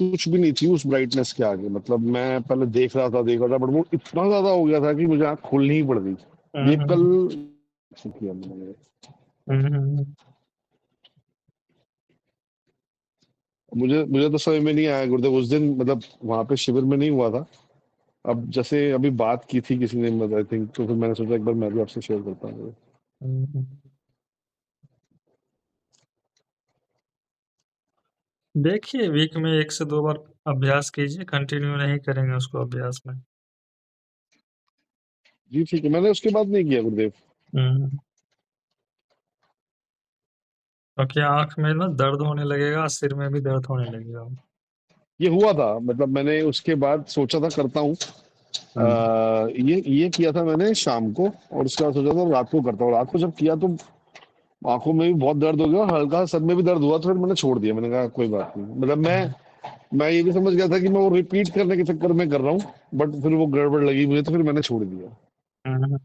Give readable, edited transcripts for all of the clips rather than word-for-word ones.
कुछ भी नहीं थी उस ब्राइटनेस के आगे। मतलब मैं पहले देख रहा था, बट वो इतना ज्यादा हो गया था कि मुझे आँख खोलनी ही पड़ गई। ये हम्म कल हम्म किया मैंने। हम्म। मुझे मुझे तो समझ में नहीं आया गुरुदेव उस दिन, मतलब वहां पे शिविर में नहीं हुआ था। अब जैसे अभी बात की थी किसी ने, मतलब आई थिंक, तो फिर मैंने सोचा एक बार मैं भी आपसे शेयर करता हूँ। हम्म। देखिए वीक में 1 से 2 बार अभ्यास कीजिए, कंटिन्यू नहीं करेंगे उसको अभ्यास में। जी ठीक है, मैंने उसके बाद नहीं किया गुरुदेव। हम्म। क्योंकि आंख में ना दर्द होने लगेगा, सिर में भी दर्द होने लगेगा। ये हुआ था, मतलब मैंने उसके बाद सोचा था करता हूँ। हम्म। ये किया था मैंने शाम को, और उसके बाद सोचा था रात को करता हूँ। रात को जब किया तो आंखों में भी बहुत दर्द हो गया और हल्का सर में भी दर्द हुआ, तो फिर मैंने छोड़ दिया। मैंने कहा कोई बात नहीं, मतलब मैं ये भी समझ गया था कि मैं वो रिपीट करने के चक्कर में कर रहा हूँ, बट फिर वो गड़बड़ लगी मुझे, तो फिर मैंने छोड़ दिया। हम्म।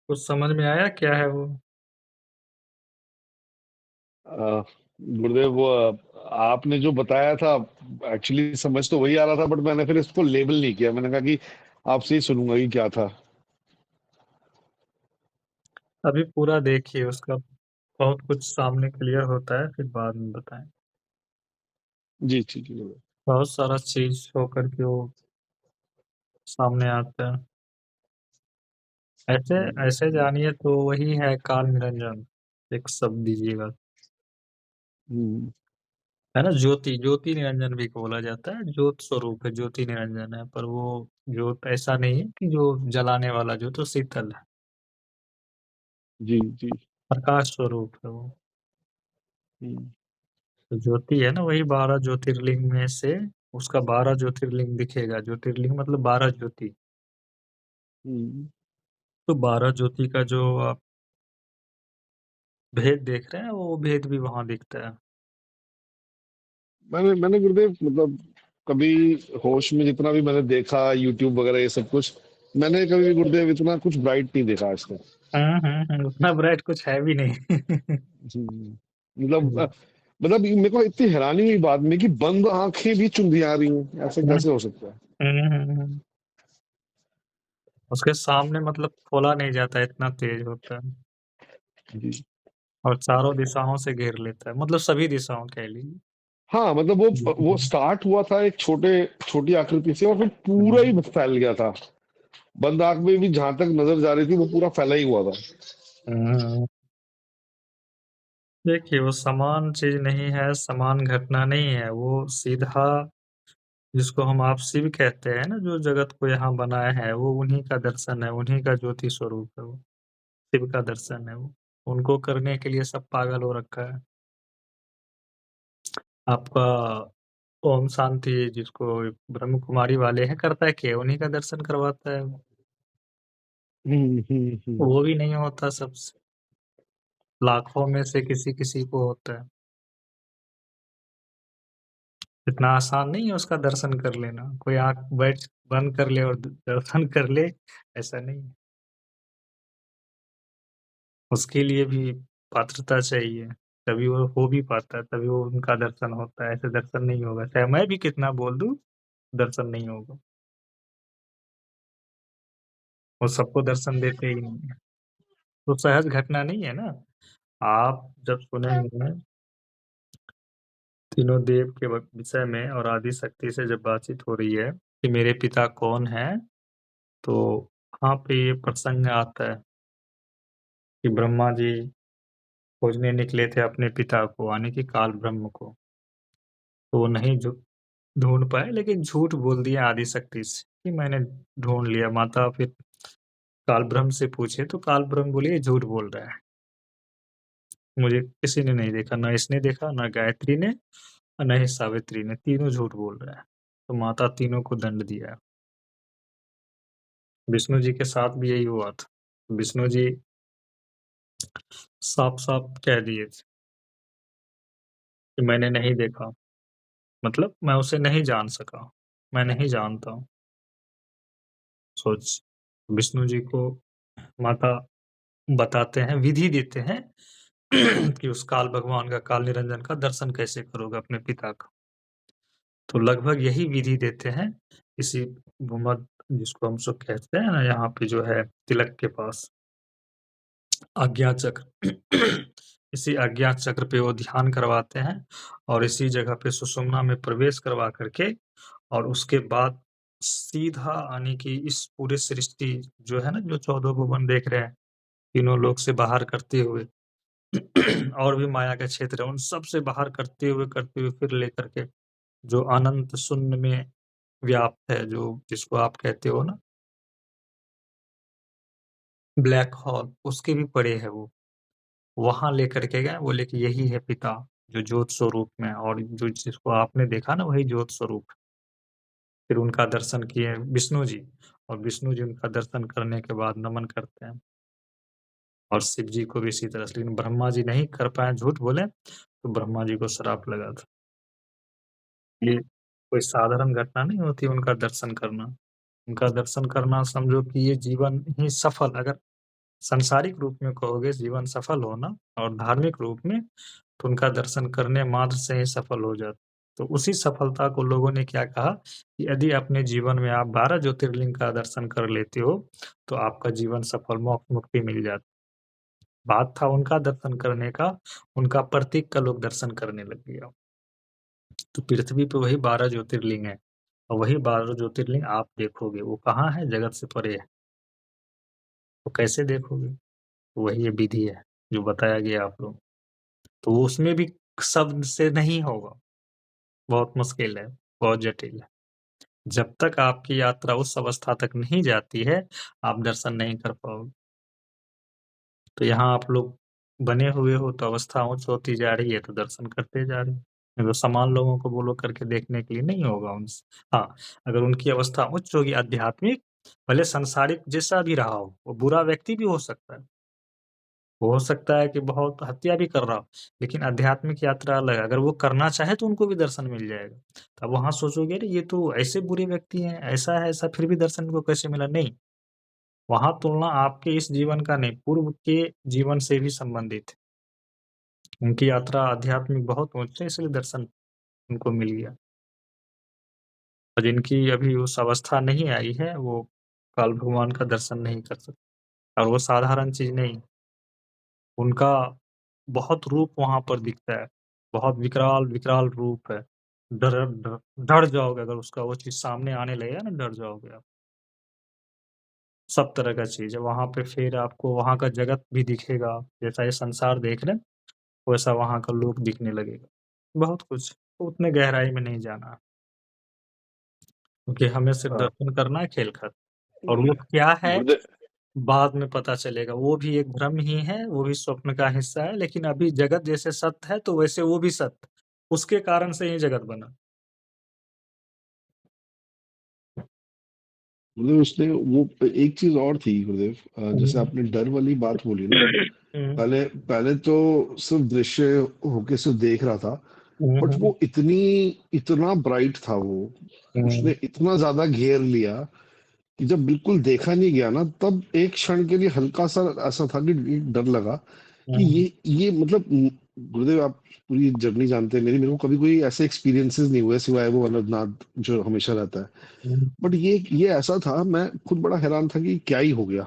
कुछ समझ में आया क्या है वो? अ, गुरुदेव वो आपने जो बताया था, एक्चुअली समझ तो वही आ रहा था, बट मैंने फिर इसको लेबल नहीं किया। मैंने कहा कि आपसे ही सुनूंगा कि क्या था। अभी पूरा देखिए उसका, बहुत कुछ सामने क्लियर होता है, फिर बाद में बताएं। जी ठीक है गुरुदेव। बहुत सारा चीज होकर के वो सामने आता है। ऐसे ऐसे जानिए तो वही है काल निरंजन, एक शब्द दीजिएगा। हम्म, है ना, ज्योति, ज्योति निरंजन भी बोला जाता है, ज्योत स्वरूप है, ज्योति निरंजन है, पर वो ज्योत ऐसा नहीं है कि जो जलाने वाला ज्योत, तो शीतल है, जी जी। प्रकाश स्वरूप है वो। हम्म, तो ज्योति है ना, वही 12 ज्योतिर्लिंग में से उसका 12 ज्योतिर्लिंग दिखेगा। ज्योतिर्लिंग मतलब 12 ज्योति। हम्म। तो 12 ज्योति का जो आप भेद देख रहे हैं, वो भेद भी वहां दिखता है। मैंने मैंने गुरुदेव, मतलब कभी होश में जितना भी मैंने देखा यूट्यूब वगैरह ये सब कुछ, मैंने कभी गुरुदेव इतना कुछ ब्राइट नहीं देखा आज तक। उतना ब्राइट कुछ है भी नहीं। मतलब मतलब मेरे को इतनी हैरानी हुई बाद में कि बंद आंखें भी चुंधिया रही हैं, ऐसे हम्म, कैसे हो सकता है। हम्म। उसके सामने मतलब खोला नहीं जाता, इतना तेज होता है। जी। और चारों दिशाओं से घेर लेता है, मतलब सभी दिशाओं कह लीजिए। हाँ, मतलब वो स्टार्ट हुआ था एक छोटी आकृति से, और फिर पूरा हम्म, ही फैल गया था। बंद आंख में भी जहां तक नजर जा रही थी वो पूरा फैला ही हुआ था। हम्म। देखिए वो समान चीज नहीं है, समान घटना नहीं है, वो सीधा जिसको हम आप शिव कहते हैं ना, जो जगत को यहाँ बनाया है, वो उन्हीं का दर्शन है, उन्हीं का ज्योति स्वरूप है वो। शिव का दर्शन है वो। उनको करने के लिए सब पागल हो रखा है। आपका ओम शांति जिसको ब्रह्म कुमारी वाले हैं, करता है क्या? उन्हीं का दर्शन करवाता है वो। हम्म। वो भी नहीं होता सबसे, लाखों में से किसी किसी को होता है। इतना आसान नहीं है उसका दर्शन कर लेना, कोई आंख बैठ बंद कर ले और दर्शन कर ले, ऐसा नहीं है। उसके लिए भी पात्रता चाहिए, तभी वो हो भी पाता है, तभी वो उनका दर्शन होता है। ऐसे दर्शन नहीं होगा, चाहे मैं भी कितना बोल दूं, दर्शन नहीं होगा। वो सबको दर्शन देते ही नहीं है। तो सहज घटना नहीं है ना। आप जब सुनेंगे तीनों देव के विषय में और आदि शक्ति से जब बातचीत हो रही है कि मेरे पिता कौन है, तो वहाँ पे ये प्रसंग आता है कि ब्रह्मा जी खोजने निकले थे अपने पिता को, यानी कि काल ब्रह्म को। तो वो नहीं ढूंढ पाए, लेकिन झूठ बोल दिया आदि शक्ति से कि मैंने ढूंढ लिया। माता फिर काल ब्रह्म से पूछे तो काल ब्रह्म बोले ये झूठ बोल रहा है, मुझे किसी ने नहीं देखा, ना इसने देखा, ना गायत्री ने, और न ही सावित्री ने, तीनों झूठ बोल रहे हैं। तो माता तीनों को दंड दिया। विष्णु जी के साथ भी यही हुआ था। विष्णु जी साफ साफ कह दिए थे कि मैंने नहीं देखा, मतलब मैं उसे नहीं जान सका, मैं नहीं जानता हूँ। सोच, विष्णु जी को माता बताते हैं, विधि देते हैं कि उस काल भगवान का, काल निरंजन का दर्शन कैसे करोगे अपने पिता का। तो लगभग यही विधि देते हैं, इसी भूमध्य जिसको हम सब कहते हैं ना यहाँ पे जो है तिलक के पास आज्ञा चक्र इसी आज्ञा चक्र पे वो ध्यान करवाते हैं और इसी जगह पे सुषुम्ना में प्रवेश करवा करके और उसके बाद सीधा यानी कि इस पूरे सृष्टि जो है ना, जो 14 भुवन देख रहे हैं, तीनों लोक से बाहर करते हुए और भी माया का क्षेत्र है, उन सब से बाहर करते हुए फिर लेकर के जो अनंत शून्य में व्याप्त है, जो जिसको आप कहते हो ना ब्लैक होल, उसके भी परे है वो। वहाँ लेकर के गए, बोले कि यही है पिता, जो ज्योत स्वरूप में है और जो जिसको आपने देखा ना वही ज्योत स्वरूप है। फिर उनका दर्शन किए विष्णु जी और विष्णु जी उनका दर्शन करने के बाद नमन करते हैं और शिव जी को भी इसी तरह से। लेकिन ब्रह्मा जी नहीं कर पाए, झूठ बोले, तो ब्रह्मा जी को श्राप लगा था। ये कोई साधारण घटना नहीं होती उनका दर्शन करना। उनका दर्शन करना समझो कि ये जीवन ही सफल, अगर सांसारिक रूप में कहोगे जीवन सफल होना और धार्मिक रूप में, तो उनका दर्शन करने मात्र से ही सफल हो जाता। तो उसी सफलता को लोगों ने क्या कहा कि यदि अपने जीवन में आप 12 ज्योतिर्लिंग का दर्शन कर लेते हो, तो आपका जीवन सफल, मोक्ष मुक्ति मिल जाती। बात था उनका दर्शन करने का, उनका प्रतीक का लोग दर्शन करने लग गया। तो पृथ्वी पे वही 12 ज्योतिर्लिंग है और वही 12 ज्योतिर्लिंग आप देखोगे, वो कहाँ है? जगत से परे है। तो कैसे देखोगे? तो वही ये विधि है, जो बताया गया आप लोग। तो वो उसमें भी शब्द से नहीं होगा, बहुत मुश्किल है, बहुत जटिल है। जब तक आपकी यात्रा उस अवस्था तक नहीं जाती है, आप दर्शन नहीं कर पाओगे। तो यहाँ आप लोग बने हुए हो, तो अवस्था उच्च होती जा रही है, तो दर्शन करते जा रहे हो। नहीं तो समान लोगों को बोलो करके देखने के लिए नहीं होगा उनसे। हाँ, अगर उनकी अवस्था उच्च होगी आध्यात्मिक, भले सांसारिक जैसा भी रहा हो, वो बुरा व्यक्ति भी हो सकता है। हो सकता है कि बहुत हत्या भी कर रहा हो, लेकिन आध्यात्मिक यात्रा अलग है। अगर वो करना चाहे तो उनको भी दर्शन मिल जाएगा। तो अब वहाँ सोचोगे अरे ये तो ऐसे बुरे व्यक्ति हैं, ऐसा है, ऐसा, फिर भी दर्शन इनको कैसे मिला? नहीं, वहाँ तुलना आपके इस जीवन का नहीं, पूर्व के जीवन से भी संबंधित है। उनकी यात्रा आध्यात्मिक बहुत ऊँच है, इसलिए दर्शन उनको मिल गया। और जिनकी अभी उस अवस्था नहीं आई है, वो काल भगवान का दर्शन नहीं कर सकते और वो साधारण चीज़ नहीं, उनका बहुत रूप वहाँ पर दिखता है, बहुत विकराल रूप है। डर डर डर जाओगे अगर उसका वो चीज़ सामने आने लगेगा ना, डर जाओगे आप। सब तरह का चीज़ है वहाँ पे, फिर आपको वहाँ का जगत भी दिखेगा, जैसा ये संसार देख रहे हैं, वैसा वहाँ का लोक दिखने लगेगा। बहुत कुछ, तो उतने गहराई में नहीं जाना, क्योंकि हमें सिर्फ हाँ, दर्शन करना है, खेल खत्म। और वो क्या है, गुरुदेव। बाद में पता चलेगा। वो भी एक भ्रम ही है, वो भी स्वप्न का हिस्सा है, लेकिन अभी जगत जैसे सत्य है, तो वैसे वो भी सत्य, उसके कारण से ही जगत बना। गुरुदेव उसने वो एक चीज और थी गुरुदेव, जैसे हुँ। आपने डर वाली बात बोली ना, हुँ, पहले पहले तो सिर्फ दृश्य होके सिर्फ देख रहा था, हुँ, बट हुँ, वो इतना ब्राइट था वो, हुँ, उसने इतना ज्यादा घेर लिया कि जब बिल्कुल देखा नहीं गया ना, तब एक क्षण के लिए हल्का सा ऐसा था कि डर लगा कि हुँ, ये मतलब गुरुदेव आप पूरी जर्नी जानते हैं मेरी, मेरे को कभी कोई ऐसे एक्सपीरियंसेस नहीं हुए सिवाय वो अनंतनाथ जो हमेशा रहता है। हुँ। बट ये ऐसा था, मैं खुद बड़ा हैरान था कि क्या ही हो गया।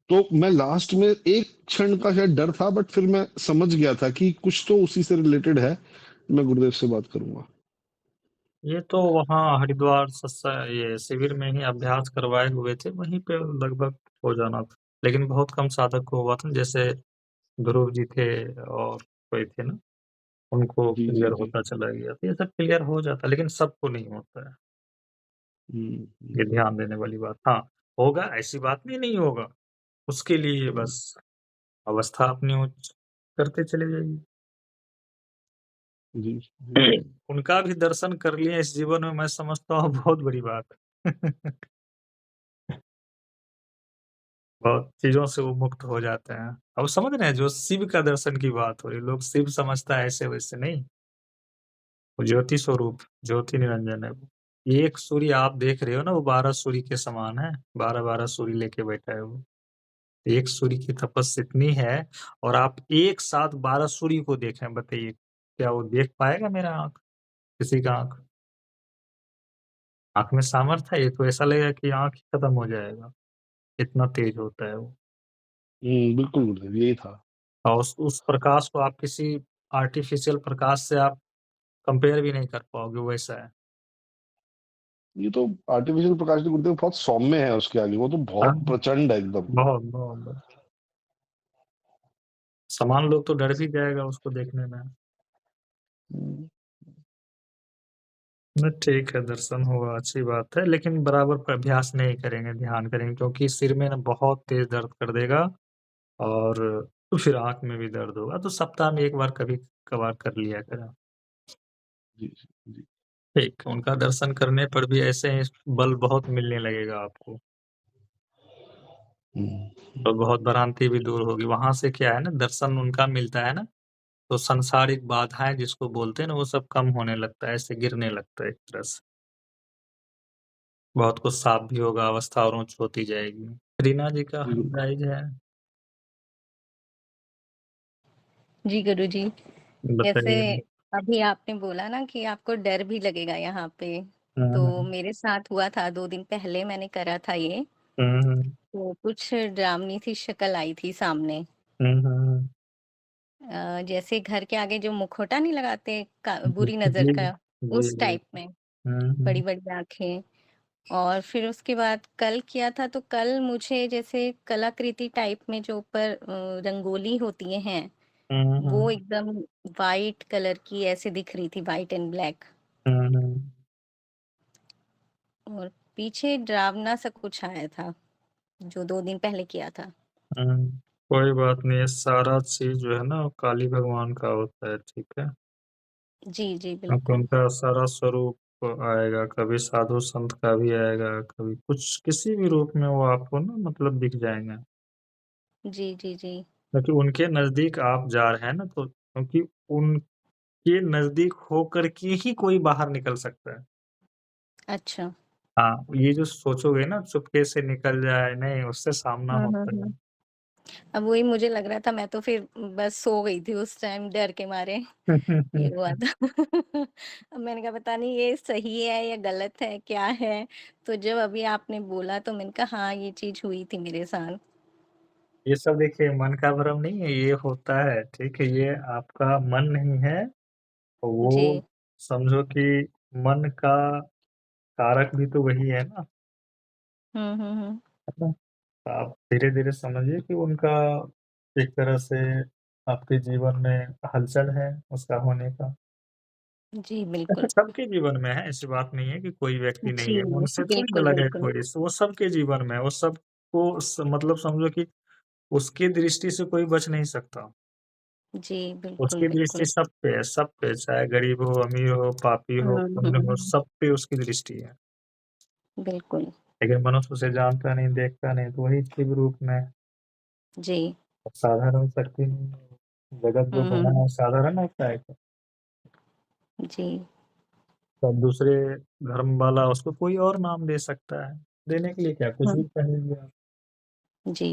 तो मैं लास्ट में एक क्षण का शायद डर था, बट फिर मैं समझ गया था कि कुछ तो उसी से रिलेटेड है। मैं गुरुदेव से बात करूंगा। ये तो वहाँ हरिद्वार ये शिविर में ही अभ्यास करवाए हुए थे, वहीं पे लगभग हो जाना था। लेकिन बहुत कम साधक को हुआ था, जैसे ध्रुव जी थे और कोई थे ना, उनको जी जी क्लियर जी। होता चला गया। तो ये सब क्लियर हो जाता है, लेकिन सबको नहीं होता है। ये हम्म। ध्यान देने वाली बात। हाँ, होगा, ऐसी बात नहीं होगा। उसके लिए हम्म, बस अवस्था अपनी उच्च करते चले जाइए। जी जी। उनका भी दर्शन कर लिया इस जीवन में, मैं समझता हूँ बहुत बड़ी बात है। बहुत चीज़ों से वो मुक्त हो जाते हैं। अब समझ रहे हैं, जो शिव का दर्शन की बात हो रही है, लोग शिव समझता है ऐसे-वैसे नहीं, वो ज्योति स्वरूप, ज्योति निरंजन है वो। एक सूर्य आप देख रहे हो ना, वो 12 सूर्य के समान है, 12-12 सूर्य लेके बैठा है वो। एक सूर्य की तपस्या इतनी है और आप एक साथ 12 सूर्य को देखें, बताइए, क्या वो देख पाएगा मेरा आँख? किसी का आँख? आँख में सामर्थ्य है, ये तो ऐसा लगेगा कि आँख ही खत्म हो जाएगा, इतना तेज होता है वो। बिल्कुल गुरुदेव यही था। और उस प्रकाश को आप किसी आर्टिफ़िशियल प्रकाश से आप कंपेयर भी नहीं कर पाओगे, वैसा है। ये तो आर्टिफिशियल प्रकाश नहीं गुरुदेव, बहुत सौम्य है उसके आगे, वो तो हाँ, बहुत प्रचंड है एकदम। बहुत, बहुत, बहुत। सामान्य लोग तो डर भी जाएगा उसको देखने में। हुँ, नहीं, ठीक है, दर्शन हुआ, अच्छी बात है, लेकिन बराबर अभ्यास नहीं करेंगे, ध्यान करेंगे, क्योंकि सिर में ना बहुत तेज़ दर्द कर देगा और फिर आँख में भी दर्द होगा, तो सप्ताह में 1 बार कभी-कभार कर लिया करें। जी, जी, जी। ठीक, उनका दर्शन करने पर भी ऐसे ही बल बहुत मिलने लगेगा आपको हुँ, और बहुत भ्रांति भी दूर होगी। वहाँ से क्या है ना, दर्शन उनका मिलता है ना, तो सांसारिक बाधाएँ जिसको बोलते हैं ना, वो सब कम होने लगता है, ऐसे गिरने लगता है एक तरह से। बहुत कुछ साफ भी होगा, अवस्था और ऊँच होती जाएगी। रीना जी का जी, हैंड राइज़ है, जी, गुरुजी। जैसे बताइए? अभी आपने बोला ना कि आपको डर भी लगेगा यहाँ पे, हुँ, तो हुँ। मेरे साथ हुआ था 2 दिन पहले मैंने करा था ये, हुँ, हुँ। तो कुछ डरावनी सी शक्ल आई थी सामने। हुँ, हुँ, हुँ। जैसे घर के आगे जो मुखौटा नहीं लगाते का जी, बुरी नज़र जी, का, जी, उस जी। टाइप में, हुँ, हुँ। बड़ी-बड़ी आँखें। और फिर उसके बाद कल किया था तो कल मुझे जैसे कलाकृति टाइप में जो ऊपर रंगोली होती हैं, हुँ, वो हुँ। एकदम वाइट कलर की ऐसे दिख रही थी, वाइट एंड ब्लैक। हुँ, हुँ। और पीछे डरावना सा कुछ आया था, जो 2 दिन पहले किया था। हुँ। कोई बात नहीं है, सारा चीज़ जो है ना, वो काली भगवान का होता है, ठीक है? जी, जी, क्योंकि बिल्कुल। उनका सारा स्वरूप आएगा, कभी साधु संत का भी आएगा, कभी कुछ किसी भी रूप में वो आपको ना मतलब दिख जाएँगे। जी, जी, जी। क्योंकि उनके नज़दीक आप जा रहे हैं ना, तो क्योंकि उनके नज़दीक होकर के ही कोई बाहर निकल सकता है। अच्छा। हाँ, ये जो सोचोगे ना चुपके से निकल जाए, नहीं उससे सामना हुँ, हुँ, होता है। हुँ। अब वही मुझे लग रहा था मैं तो फिर बस सो गई थी उस टाइम डर के मारे, ये हुआ था। अब मैंने कहा पता नहीं ये सही है या गलत है, क्या है? तो जब अभी आपने बोला तो मैंने कहा हाँ, ये चीज़ हुई थी मेरे साथ। ये सब देखिए मन का भ्रम नहीं है, ये होता है, ठीक है? ये आपका मन नहीं है, वो जी। समझो कि मन का कारक भी तो वही है ना, हुँ, हुँ, हुँ। है ना? आप धीरे-धीरे समझिए कि उनका एक तरह से आपके जीवन में हलचल है उसका होने का। जी, वैसे बिल्कुल। सबके जीवन में है, ऐसी बात नहीं है कि कोई व्यक्ति नहीं जी, है, उनसे थोड़ी बिल्कुल, अलग है बिल्कुल। कोई, वो सबके जीवन में है, वो सबको मतलब समझो कि उसकी दृष्टि से कोई बच नहीं सकता। जी, बिल्कुल, उसकी दृष्टि बिल्कुल। सब पे, चाहे गरीब हो, अमीर हो, पापी हो, हुँ, पुण्य हो, हुँ। सब पे उसकी दृष्टि है। बिल्कुल। लेकिन मनुष्य उसे जानता नहीं, देखता नहीं, तो वही शिव रूप में जी। साधारण शक्ति नहीं है। जगत जो हुँ, बना हुँ। है साधारण होता है क्या? जी। तो दूसरे धर्म वाला उसको कोई और नाम दे सकता है। देने के लिए क्या कुछ भी हुँ। कह लीजिए आप। जी।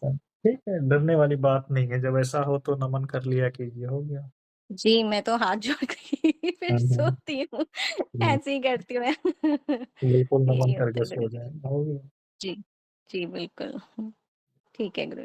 ठीक है, डरने वाली बात नहीं है, जब ऐसा हो तो नमन कर लिया कीजिए, हो गया। जी, मैं तो हाथ जोड़ के ही फिर हुँ, हुँ। सोती हूँ, हुँ, ऐसे ही करती हूँ मैं। बिल्कुल नमन यही होता करके है सो गुरुजी। जाएँ, हो गया। जी, जी, बिल्कुल। ठीक है गुरु